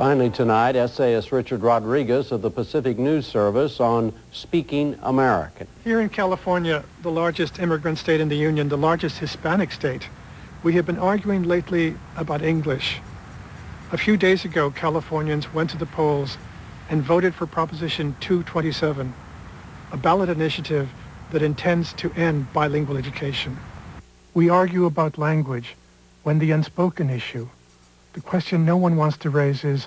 Finally tonight, essayist Richard Rodriguez of the Pacific News Service on Speaking American. Here in California, the largest immigrant state in the Union, the largest Hispanic state, we have been arguing lately about English. A few days ago, Californians went to the polls and voted for Proposition 227, a ballot initiative that intends to end bilingual education. We argue about language when the unspoken issue, the question no one wants to raise is,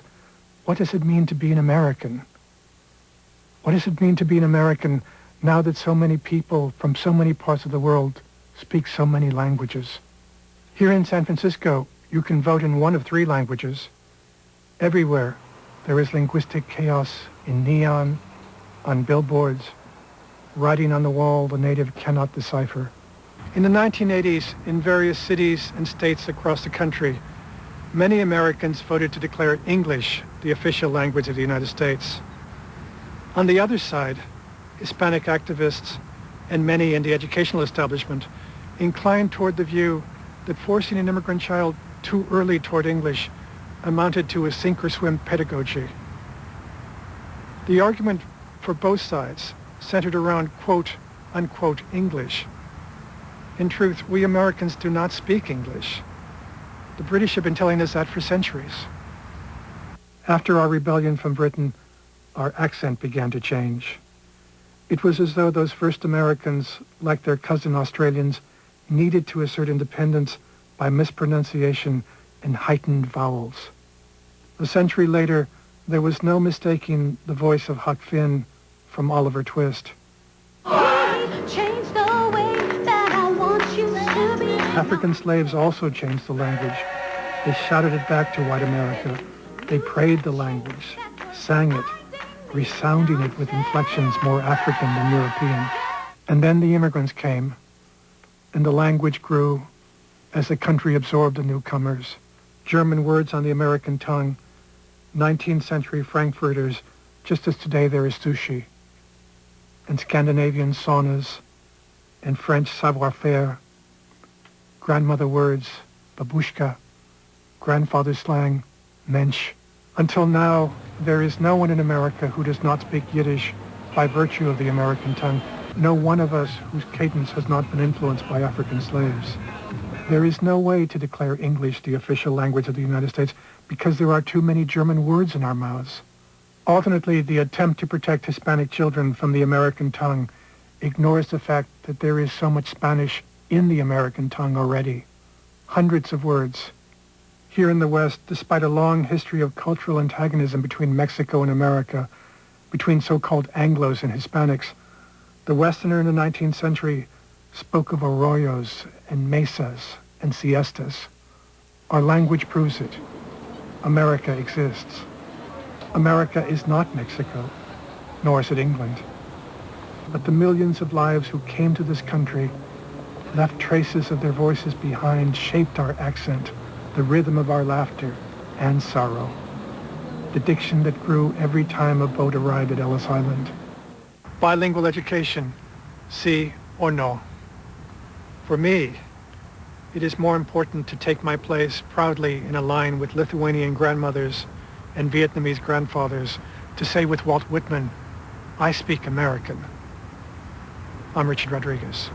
what does it mean to be an American? What does it mean to be an American now that so many people from so many parts of the world speak so many languages? Here in San Francisco, you can vote in one of three languages. Everywhere, there is linguistic chaos in neon, on billboards, writing on the wall the native cannot decipher. In the 1980s, in various cities and states across the country, many Americans voted to declare English the official language of the United States. On the other side, Hispanic activists and many in the educational establishment inclined toward the view that forcing an immigrant child too early toward English amounted to a sink-or-swim pedagogy. The argument for both sides centered around quote, unquote, English. In truth, we Americans do not speak English. The British have been telling us that for centuries. After our rebellion from Britain, our accent began to change. It was as though those first Americans, like their cousin Australians, needed to assert independence by mispronunciation and heightened vowels. A century later, there was no mistaking the voice of Huck Finn from Oliver Twist. Change the way that I want you to be. African slaves also changed the language. They shouted it back to white America. They prayed the language, sang it, resounding it with inflections more African than European. And then the immigrants came, and the language grew as the country absorbed the newcomers. German words on the American tongue, 19th century Frankfurters, just as today there is sushi, and Scandinavian saunas, and French savoir-faire, grandmother words, babushka, grandfather slang, mensch. Until now, there is no one in America who does not speak Yiddish by virtue of the American tongue. No one of us whose cadence has not been influenced by African slaves. There is no way to declare English the official language of the United States because there are too many German words in our mouths. Alternately, the attempt to protect Hispanic children from the American tongue ignores the fact that there is so much Spanish in the American tongue already. Hundreds of words. Here in the West, despite a long history of cultural antagonism between Mexico and America, between so-called Anglos and Hispanics, the Westerner in the 19th century spoke of arroyos and mesas and siestas. Our language proves it. America exists. America is not Mexico, nor is it England. But the millions of lives who came to this country, left traces of their voices behind, shaped our accent, the rhythm of our laughter and sorrow, the diction that grew every time a boat arrived at Ellis Island. Bilingual education, sí or no. For me, it is more important to take my place proudly in a line with Lithuanian grandmothers and Vietnamese grandfathers to say with Walt Whitman, I speak American. I'm Richard Rodriguez.